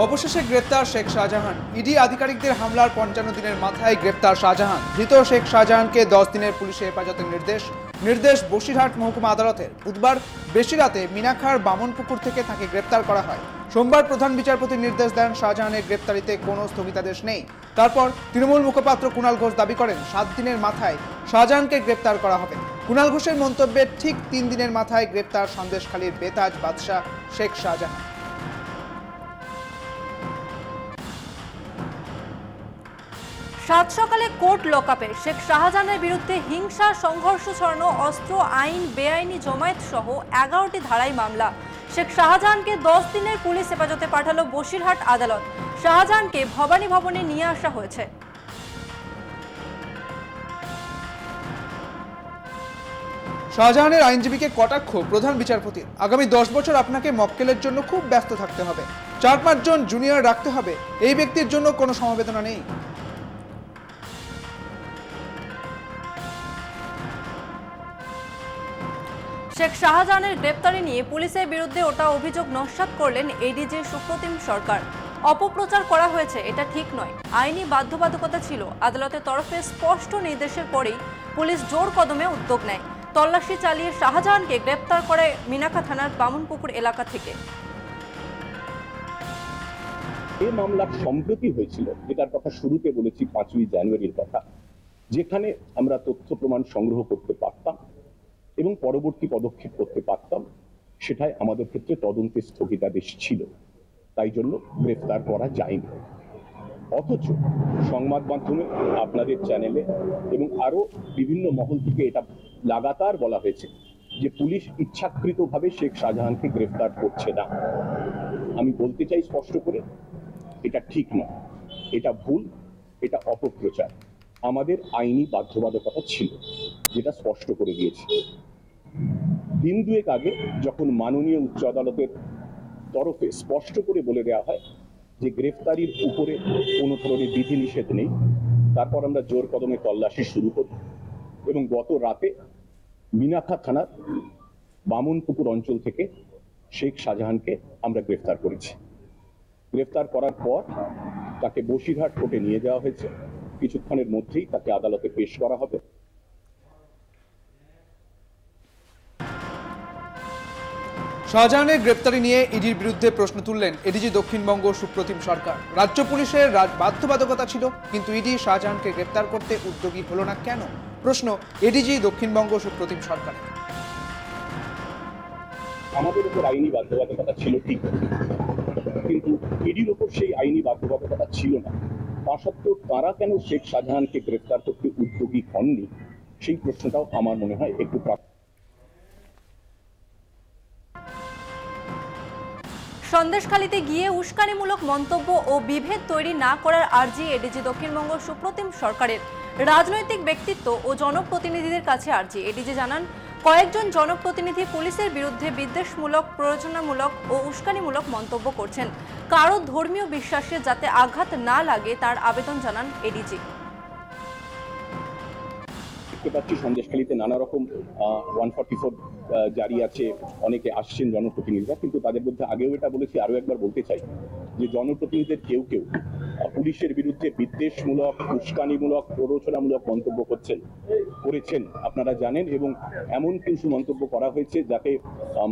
অবশেষে গ্রেপ্তার শেখ শাহজাহান। ইডি আধিকারিকদের হামলার ৫৫ দিনের মাথায় গ্রেপ্তার শাহজাহান। ধৃত শেখ শাহজাহানকে ১০ দিনের পুলিশে হেফাজতের নির্দেশ বসিরহাট মহকুমা আদালতের। বুধবার বেশিরাতে মিনাখার বামনপুকুর থেকে তাকে গ্রেপ্তার করা হয়। সোমবার প্রধান বিচারপতি নির্দেশ দেন শাহজাহানের গ্রেপ্তারিতে কোনো স্থগিতাদেশ নেই। তারপর তৃণমূল মুখপাত্র কুণাল ঘোষ দাবি করেন ৭ দিনের মাথায় শাহজাহানকে গ্রেপ্তার করা হবে। কুণাল ঘোষের মন্তব্যের ঠিক ৩ দিনের মাথায় গ্রেপ্তার সন্দেশখালীর বেতাজ বাদশাহ শেখ শাহজাহান। সাত সকালে কোর্ট লকআপে শেখ শাহজাহানের বিরুদ্ধে হিংসা, সংঘর্ষ ছড়ানো, অস্ত্র আইন, বেআইনি জমায়েত সহ ১১টি ধারায় মামলা। শেখ শাহজাহানকে ১০ দিনের পুলিশ হেফাজতে পাঠালো বসিরহাট আদালত। শাহজাহানকে ভবানী ভবনে নিয়ে আসা হয়েছে। শাহজাহানের আইনজীবীকে কটাক্ষ প্রধান বিচারপতির। আগামী ১০ বছর আপনাকে মক্কেলের জন্য খুব ব্যস্ত থাকতে হবে, ৪-৫ জন জুনিয়র রাখতে হবে, এই ব্যক্তির জন্য কোনো সমবেদনা নেই। শেখ শাহজাহানের গ্রেপ্তারি নিয়ে পুলিশের বিরুদ্ধে ওঠা অভিযোগ নস্যাৎ করলেন এডিজি সুপ্রতিম সরকার। অপপ্রচার করা হয়েছে, এটা ঠিক নয়। আইনি বাধ্যবাধকতা ছিল। আদালতের তরফে স্পষ্ট নির্দেশের পরেই পুলিশ জোর কদমে উদ্যোগ নেয়। তল্লাশি চালিয়ে শাহজাহানকে গ্রেপ্তার করে মিনাখা থানার বামনপুকুর এলাকা থেকে। এই মামলার সম্প্রতি হয়েছিল, যেটার কথা শুরুতে বলেছি ৫ই জানুয়ারির কথা, যেখানে আমরা তথ্য প্রমাণ সংগ্রহ করতে পারতাম এবং পরবর্তী পদক্ষেপ করতে পারতাম, সেটাই আমাদের ক্ষেত্রে তদন্তে স্থগিতাদেশ ছিল, তাই জন্য গ্রেফতার করা যায়নি। অথচ সংবাদ মাধ্যমে, আপনাদের চ্যানেলে এবং আরো বিভিন্ন মহল থেকে এটা লাগাতার বলা হয়েছে যে পুলিশ ইচ্ছাকৃতভাবে শেখ শাহজাহানকে গ্রেফতার করছে না। আমি বলতে চাই স্পষ্ট করে, এটা ঠিক নয়, এটা ভুল, এটা অপপ্রচার। আমাদের আইনি বাধ্যবাধকতা ছিল, যেটা স্পষ্ট করে দিয়েছে। দিন দুয়েক আগে যখন মাননীয় উচ্চ আদালতের তরফে স্পষ্ট করে বলে দেওয়া হয় যে গ্রেফতারির উপরে কোনো ধরনের বিধিনিষেধ নেই, তারপর আমরা জোর কদমে তল্লাশি শুরু করি এবং গত রাতে মিনাখা থানার বামনপুকুর অঞ্চল থেকে শেখ শাহজাহানকে আমরা গ্রেফতার করেছি। গ্রেফতার করার পর তাকে বসিরহাট কোর্টে নিয়ে যাওয়া হয়েছে। কিছুক্ষণের মধ্যেই তাকে আদালতে পেশ করা হবে। শাহজাহানের গ্রেপ্তারি নিয়ে ইডির বিরুদ্ধে প্রশ্ন তুললেন এডিজি দক্ষিণবঙ্গ সুপ্রতিম সরকার। রাজ্য পুলিশের বাধ্যবাধকতা ছিল, কিন্তু ইডি শাহজাহানকে গ্রেপ্তার করতে উদ্যোগী হলো না কেন? প্রশ্ন এডিজি দক্ষিণবঙ্গ সুপ্রতিম সরকারের। আমাদের উপর আইনি বাধ্যবাধকতা ছিল ঠিক, কিন্তু ইডির উপর সেই আইনি বাধ্যবাধকতা ছিল না। তা সত্ত্বেও তারা কেন শেখ শাহজাহানকে গ্রেফতার করতে উদ্যোগী হননি, সেই প্রশ্নটাও আমার মনে হয় একটু সন্দেশখালীতে গিয়ে উস্কানিমূলক মন্তব্য ও বিভেদ তৈরি না করার আর্জি এডিজি দক্ষিণবঙ্গ সুপ্রতিম সরকারের। রাজনৈতিক ব্যক্তিত্ব ও জনপ্রতিনিধিদের কাছে আর্জি। এডিজি জানান, কয়েকজন জনপ্রতিনিধি পুলিশের বিরুদ্ধে বিদ্বেষমূলক, প্ররোচনামূলক ও উস্কানিমূলক মন্তব্য করছেন। কারো ধর্মীয় বিশ্বাসে যাতে আঘাত না লাগে তার আবেদন জানান এডিজি। দেখতে পাচ্ছি সন্দেশখালীতে নানা রকম 144 জারি আছে, অনেকে আসছেন জনপ্রতিনিধিরা, কিন্তু তাদের মধ্যে আগেও এটা বলেছি, আরো একবার বলতে চাই যে জনপ্রতিনিধিদের কেউ কেউ পুলিশের বিরুদ্ধে বিদ্বেষমূলক, উস্কানিমূলক, প্ররোচনামূলক মন্তব্য করেছেন আপনারা জানেন, এবং এমন কিছু মন্তব্য করা হয়েছে যাতে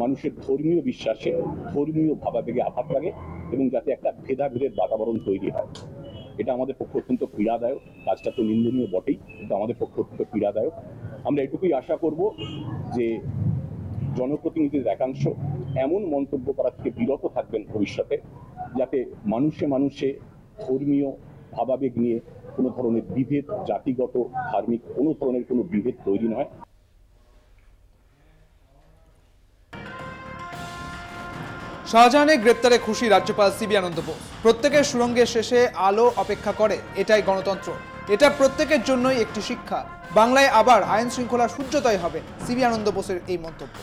মানুষের ধর্মীয় বিশ্বাসে, ধর্মীয় ভাবাবেগে আঘাত লাগে এবং যাতে একটা ভেদাভেদের বাতাবরণ তৈরি হয়। এটা আমাদের পক্ষে অত্যন্ত পীড়াদায়ক। কাজটা তো নিন্দনীয় বটেই, কিন্তু আমাদের পক্ষে অত্যন্ত পীড়াদায়ক। আমরা এটুকুই আশা করব যে জনপ্রতিনিধিদের একাংশ এমন মন্তব্য করা থেকে বিরত থাকবেন ভবিষ্যতে, যাতে মানুষে মানুষে ধর্মীয় ভাবাবেগ নিয়ে কোনো ধরনের বিভেদ, জাতিগত, ধার্মিক কোনো ধরনের কোনো বিভেদ তৈরি নয়। শাহজাহানের গ্রেপ্তারে খুশি রাজ্যপাল সিবি আনন্দ বোস। প্রত্যেকের সুরঙ্গের শেষে আলো অপেক্ষা করে, এটাই গণতন্ত্র। এটা প্রত্যেকের জন্যই একটি শিক্ষা। বাংলায় আবার আইন শৃঙ্খলার সূর্যোদয় হবে, সিবি আনন্দ বোসের এই মন্তব্য।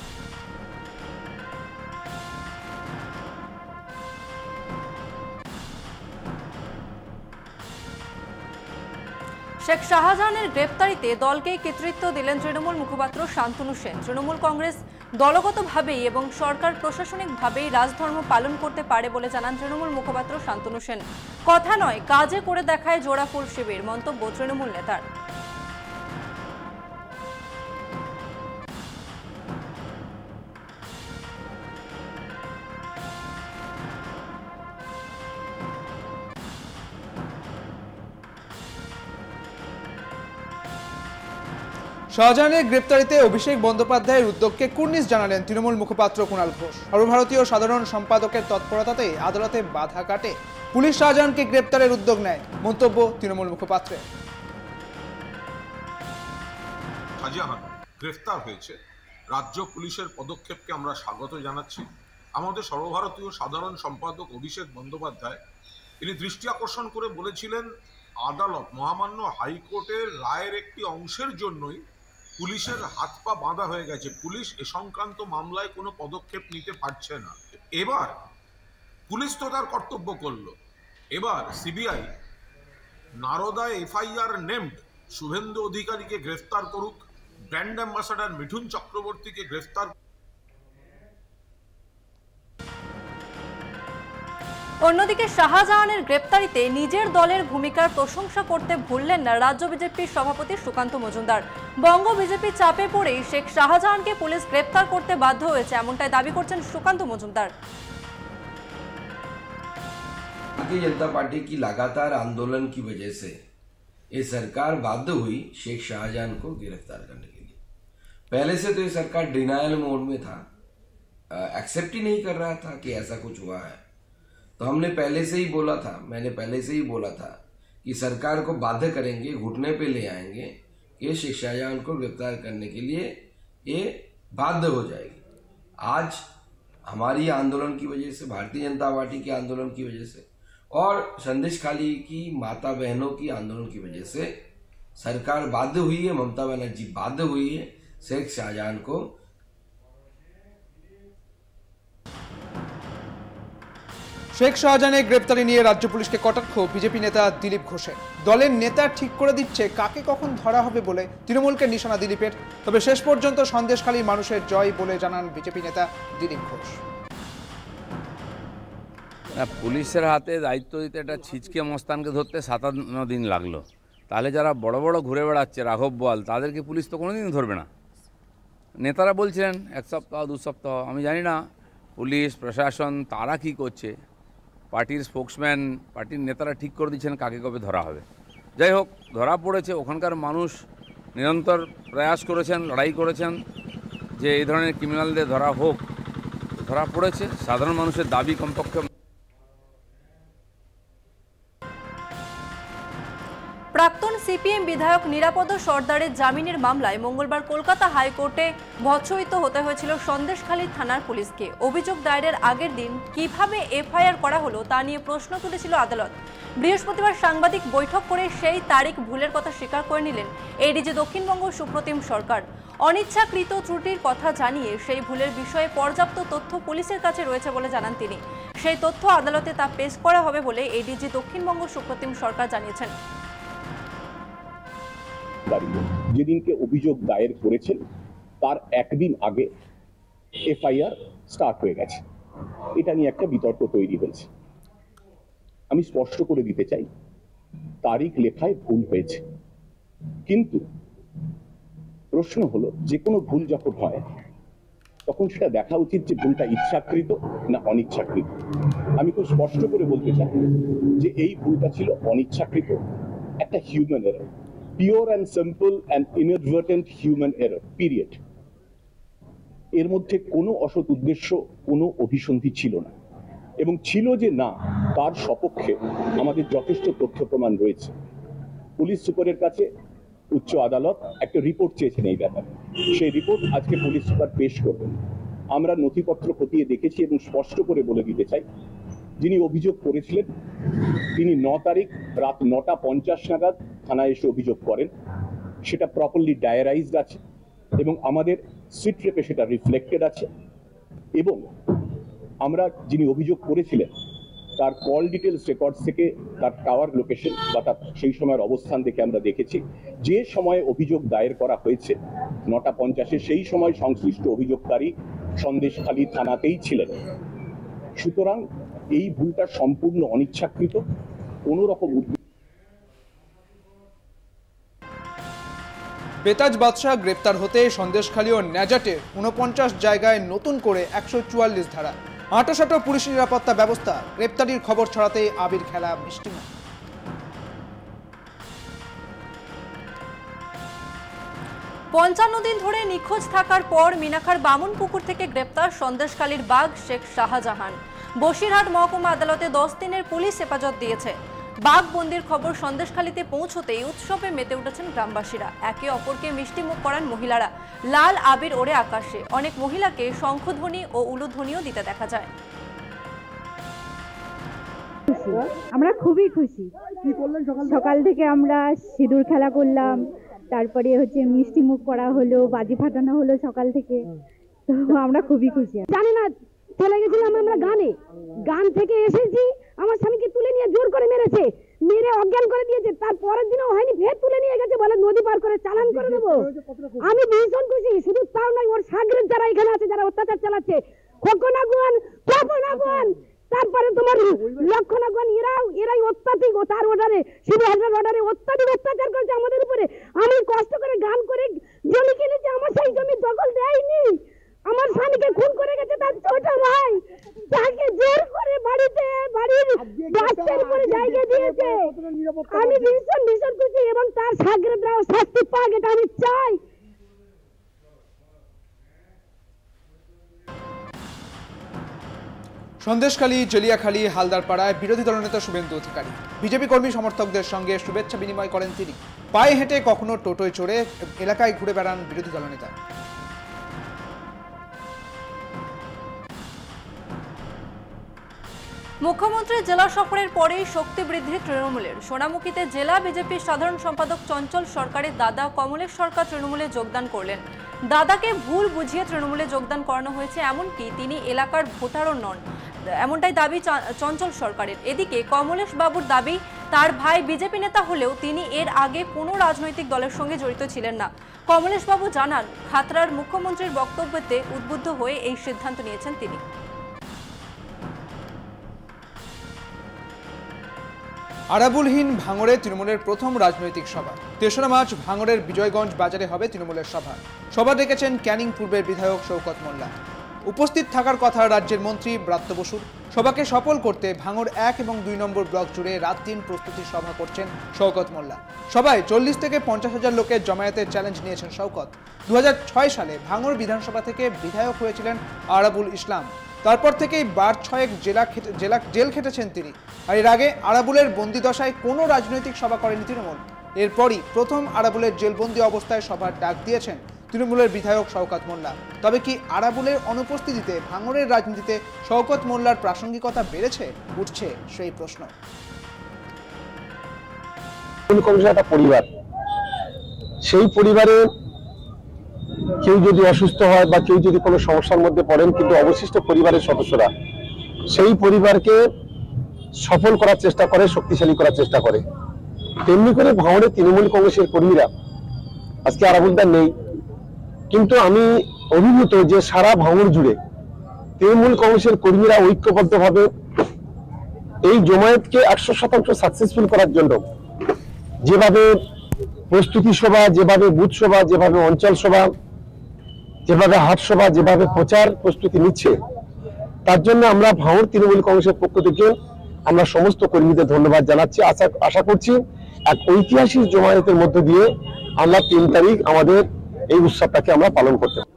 শেখ শাহজাহানের গ্রেপ্তারিতে দলকে কৃতিত্ব দিলেন তৃণমূল মুখপাত্র শান্তনু সেন। তৃণমূল কংগ্রেস দলগতভাবেই এবং সরকার প্রশাসনিকভাবেই রাজধর্ম পালন করতে পারে বলে জানান তৃণমূল মুখপাত্র শান্তনু সেন। কথা নয়, কাজে করে দেখায় জোড়াফুল শিবির, মন্তব্য তৃণমূল নেতার। শাহজাহানের গ্রেপ্তারিতে অভিষেক বন্দ্যোপাধ্যায়ের উদ্যোগকে কুর্নিশ জানালেন তৃণমূল মুখপাত্র কুণাল ঘোষ। সর্বভারতীয় সাধারণ সম্পাদকের তৎপরতাতে আদালতে বাধা কাটে পুলিশ শাহজাহানকে গ্রেপ্তারের উদ্যোগ নেয়, মন্তব্য তৃণমূল মুখপাত্রের। শাহজাহান গ্রেফতার হয়েছে, রাজ্য পুলিশের পদক্ষেপকে আমরা স্বাগত জানাচ্ছি। আমাদের সর্বভারতীয় সাধারণ সম্পাদক অভিষেক বন্দ্যোপাধ্যায় তিনি দৃষ্টি আকর্ষণ করে বলেছিলেন, আদালত মহামান্য হাইকোর্টের রায়ের একটি অংশের জন্যই পুলিশের হাত পা বাঁধা হয়ে গেছে, পুলিশ এ সংক্রান্ত মামলায় কোনো পদক্ষেপ নিতে পারছে না। এবার পুলিশ তো তার কর্তব্য করলো, এবার সিবিআই নারদায় এফআইআর নেমড শুভেন্দু অধিকারীকে গ্রেফতার করুক, ব্র্যান্ড অ্যাম্বাসাডার মিঠুন চক্রবর্তীকে গ্রেফতার। অন্যদিকে শাহজাহানের গ্রেপ্তারিতে নিজের দলের ভূমিকার প্রশংসা করতে ভুললেন না রাজ্য বিজেপির সভাপতি সুকান্ত মজুমদার। বঙ্গ বিজেপি চাপে পড়েই শেখ শাহজাহানকে পুলিশ গ্রেপ্তার করতে বাধ্য হয়েছে, এমনটাই দাবি করছেন সুকান্ত মজুমদার। भारतीय जनता पार्टी की लगातार आंदोलन की वजह से ये सरकार बाध्य हुई शेख शाहजहां को गिरफ्तार करने के लिए। पहले से तो ये सरकार डिनायल मोड में था, एक्सेप्ट ही नहीं कर रहा था कि ऐसा कुछ हुआ है। तो हमने पहले से ही बोला था, मैंने पहले से ही बोला था कि सरकार को बाध्य करेंगे, घुटने पे ले आएंगे कि शेख शाहजहां को गिरफ्तार करने के लिए ये बाध्य हो जाएगी। आज हमारी आंदोलन की वजह से, भारतीय जनता पार्टी के आंदोलन की वजह से और संदेश खाली की माता बहनों की आंदोलन की वजह से सरकार बाध्य हुई है, ममता बनर्जी बाध्य हुई है शेख शाहजहां को। শেখ শাহজাহানের গ্রেপ্তারি নিয়ে রাজ্য পুলিশকে কটাক্ষ বিজেপি নেতা দিলীপ ঘোষের। দলের নেতা ঠিক করে দিচ্ছে কাকে কখন ধরা হবে বলে তৃণমূলকে নিশানা দিলীপের। তবে শেষ পর্যন্ত সন্দেশখালীর মানুষের জয় বলে জানান বিজেপি নেতা দিলীপ ঘোষ। পুলিশের হাতে দায়িত্ব দিতে একটা ছিচকে মস্তানকে ধরতে 57 দিন লাগলো, তাহলে যারা বড় বড় ঘুরে বেড়াচ্ছে রাঘব বোয়াল, তাদেরকে পুলিশ তো কোনোদিন ধরবে না। নেতারা বলছিলেন 1 সপ্তাহ 2 সপ্তাহ, আমি জানি না পুলিশ প্রশাসন তারা কি করছে। পার্টির স্পোক্সম্যান, পার্টির নেতারা ঠিক করে দিচ্ছেন কাকে কবে ধরা হবে। যাই হোক, ধরা পড়েছে। ওখানকার মানুষ নিরন্তর প্রয়াস করেছেন, লড়াই করেছেন যে এই ধরনের ক্রিমিনালদের ধরা হোক, ধরা পড়েছে। সাধারণ মানুষের দাবি কমপক্ষে। প্রাক্তন সিপিএম বিধায়ক নিরাপদ সর্দারের জামিনের মামলায় মঙ্গলবার কলকাতা হাইকোর্টে ভৎসহিত হতে হয়েছিল সন্দেশখালী থানার পুলিশকে। অভিযোগ দায়েরের আগের দিন কিভাবে এফআইআর করা হলো তা নিয়ে প্রশ্ন তুলেছিল আদালত। বৃহস্পতিবার সাংবাদিক বৈঠক করে সেই তারিখ ভুলের কথা স্বীকার করে নিলেন এডিজি দক্ষিণবঙ্গ সুপ্রতিম সরকার। অনিচ্ছাকৃত ত্রুটির কথা জানিয়ে সেই ভুলের বিষয়ে পর্যাপ্ত তথ্য পুলিশের কাছে রয়েছে বলে জানান তিনি। সেই তথ্য আদালতে তা পেশ করা হবে বলে এডিজি দক্ষিণবঙ্গ সুপ্রতিম সরকার জানিয়েছেন। যেদিনকে অভিযোগ দায়ের করেছেন তার একদিন আগে এফআইআর স্টার্ট হয়ে গেছে, এটা নিয়ে একটা বিতর্ক তৈরি হয়েছে। আমি স্পষ্ট করে দিতে চাই, তারিখ লেখায় ভুল হয়েছে, কিন্তু প্রশ্ন হলো যে কোনো ভুল যখন হয় তখন সেটা দেখা উচিত যে ভুলটা ইচ্ছাকৃত না অনিচ্ছাকৃত। আমি খুব স্পষ্ট করে বলতে চাই যে এই ভুলটা ছিল অনিচ্ছাকৃত, একটা human error, pure and simple and inadvertent human error, period. এর মধ্যে কোনো অসৎ উদ্দেশ্য, কোনো অভিসন্ধি ছিল না, এবং ছিল যে না তার সপক্ষে আমাদের যথেষ্ট তথ্য প্রমাণ রয়েছে। পুলিশ সুপারের কাছে উচ্চ আদালত একটা রিপোর্ট চেয়েছেন এই ব্যাপারে, সেই রিপোর্ট আজকে পুলিশ সুপার পেশ করবেন। আমরা নথিপত্র খতিয়ে দেখেছি এবং স্পষ্ট করে বলে দিতে চাই, যিনি অভিযোগ করেছিলেন তিনি 9 তারিখ রাত 9:50 নাগাদ থানায় এসে অভিযোগ করেন। সেটা প্রপারলি ডায়ারাইজড আছে এবং আমাদের সিট রেপে সেটা রিফ্লেক্টেড আছে, এবং আমরা যিনি অভিযোগ করেছিলেন তার কল ডিটেলস রেকর্ডস থেকে তার টাওয়ার লোকেশন বা তার সেই সময়ের অবস্থান দেখে আমরা দেখেছি যে সময়ে অভিযোগ দায়ের করা হয়েছে 9:50 সেই সময় সংশ্লিষ্ট অভিযোগকারী সন্দেশখালী থানাতেই ছিলেন। সুতরাং এই ভুলটা সম্পূর্ণ অনিচ্ছাকৃত, কোনো রকম বেতাজ বাদশাহ গ্রেপ্তার হতে সন্দেশখালী ও ন্যাজাটে 49 জায়গায় নতুন করে 144 ধারা, আঁটোসাঁটো পুলিশ নিরাপত্তা ব্যবস্থা। গ্রেপ্তারির খবর ছড়াতে আবির খেলা মিষ্টিমুখ। 55 দিন ধরে নিখোঁজ থাকার পর মিনাখার বামুনপুকুর থেকে গ্রেপ্তার সন্দেশখালীর বাঘ শেখ শাহজাহান। বসিরহাট মহকুমা আদালতে 10 দিনের পুলিশ হেফাজত দিয়েছে। বাঘ বন্দির খবর সন্দেশখালীতে পৌঁছতেই উৎসবে মেতে উঠেছেন গ্রামবাসীরা। একে অপরকে মিষ্টিমুখ করান মহিলারা। লাল আবির ওড়ে আকাশে। অনেক মহিলাকে শঙ্খধ্বনি ও উলুধ্বনিও দিতে দেখা যায়। আমরা খুবই খুশি। কি করলেন সকাল থেকে আমরা সিঁদুর খেলা করলাম, তারপরে হচ্ছে মিষ্টি মুখ করা হলো, বাজি ফাটানো হলো সকাল থেকে। তো আমরা খুবই খুশি। জানি না চলে গেছিলাম আমরা গান থেকে এসেছি, আমার স্বামীকে তুলে নিয়ে জোর করে মেরেছে, মেরে অজ্ঞান করে দিয়েছে। তার পরের দিনও হয়নি, ফের তুলে নিয়ে গেছে, বলে নদী পার করে চালান করে দেবো। আমি ভীষণ খুশি। শুধু তাও নয়, ওর সাগরের যারা এখানে আছে, যারা অত্যাচার চালাচ্ছে, খোকনাগুয়ান, তপনাগুয়ান, তারপরে তোমার লক্ষণাগুয়ান, এরাই অত্যাধিক তার অর্ডারে, শিব হাজার অর্ডারে অত্যাধিক অত্যাচার করেছে আমাদের উপরে। আমি কষ্ট করে গান করে জমি কিনেছি, আমার সেই জমি দখল দেয়নি। আমার স্বামীকে খুন করে গেছে তার ছোট ভাই, তাকে জোর করে বাড়ির গাছের উপরে জায়গা দিয়েছে। আমি ভীষণ খুশি এবং তার সাগরেদরাও শাস্তি পাক, এটা আমি চাই। সন্দেশখালী, জেলিয়াখালী, হালদারপাড়ায় বিরোধী দলনেতা শুভেন্দু অধিকারী বিজেপি কর্মী সমর্থকদের সঙ্গে শুভেচ্ছা বিনিময় করেন তিনি। পায়ে হেঁটে কখনো টোটোয় চড়ে এলাকায় ঘুরে বেড়ান বিরোধী দলনেতা। মুখ্যমন্ত্রীর জেলা সফরের পরেই শক্তি বৃদ্ধি তৃণমূলের। সোনামুখীতে জেলা বিজেপির সাধারণ সম্পাদক চঞ্চল সরকারের দাদা কমলেশ সরকার তৃণমূলে যোগদান করলেন। দাদাকে ভুল বুঝিয়ে তৃণমূলে যোগদান করানো হয়েছে, এমনকি তিনি এলাকার ভোটারও নন, এমনটাই দাবি চঞ্চল সরকারের। এদিকে কমলেশ বাবুর দাবি, তার ভাই বিজেপি নেতা হলেও তিনি এর আগে কোনো রাজনৈতিক দলের সঙ্গে জড়িত ছিলেন না। কমলেশ বাবু জানান, খাতড়ার মুখ্যমন্ত্রীর বক্তব্যতে উদ্বুদ্ধ হয়ে এই সিদ্ধান্ত নিয়েছেন তিনি। আরাবুলহীন ভাঙড়ে তৃণমূলের প্রথম রাজনৈতিক সভা। ৩রা মার্চ ভাঙড়ের বিজয়গঞ্জ বাজারে হবে তৃণমূলের সভা ডেকেছেন ক্যানিং পূর্বের বিধায়ক শওকত মোল্লা। উপস্থিত থাকার কথা রাজ্যের মন্ত্রী ব্রাত্য বসুর। সভাকে সফল করতে ভাঙড় 1 এবং 2 নম্বর ব্লক জুড়ে রাত দিন প্রস্তুতি সভা করছেন শওকত মোল্লা। সভায় 40 থেকে 50,000 লোকের জমায়েতের চ্যালেঞ্জ নিয়েছেন শওকত। 2006 সালে ভাঙড় বিধানসভা থেকে বিধায়ক হয়েছিলেন আরাবুল ইসলাম। তারপর থেকেই বার 6 জেল খেটেছেন তিনি। আর এর আগে আরাবুলের বন্দিদশায় কোনো রাজনৈতিক সভা করেনি তৃণমূল। এরপরই প্রথম আরাবুলের জেলবন্দি অবস্থায় সভার ডাক দিয়েছেন তৃণমূলের বিধায়ক শওকত মোল্লা। তবে কি আরাবুলের অনুপস্থিতিতে ভাঙড়ের রাজনীতিতে শওকত মোল্লার প্রাসঙ্গিকতা বেড়েছে? উঠছে সেই প্রশ্ন। একটা পরিবার, সেই পরিবারে কেউ যদি অসুস্থ হয় বা কেউ যদি কোনো সমস্যার মধ্যে পড়েন, কিন্তু অবশিষ্ট পরিবারের সদস্যরা সেই পরিবারকে সফল করার চেষ্টা করে, শক্তিশালী করার চেষ্টা করে। তেমনি করে ভাঙড়ে তৃণমূল কংগ্রেসের কর্মীরা, আজকে আরাবুলদার নেই, কিন্তু আমি অভিভূত যে সারা ভাঙড় জুড়ে তৃণমূল কংগ্রেসের কর্মীরা ঐক্যবদ্ধভাবে এই জমায়েতকে 100% সাকসেসফুল করার জন্য যেভাবে প্রস্তুতি সভা, যেভাবে বুথ সভা, যেভাবে অঞ্চল সভা, যেভাবে হাট সভা, যেভাবে প্রচার প্রস্তুতি নিচ্ছে, তার জন্য আমরা ভাঙড় তৃণমূল কংগ্রেসের পক্ষ থেকে আমরা সমস্ত কর্মীদের ধন্যবাদ জানাচ্ছি। আশা করছি এক ঐতিহাসিক জমায়েতের মধ্য দিয়ে আমরা 3 তারিখ আমাদের এই উৎসবটাকে আমরা পালন করতে পারি।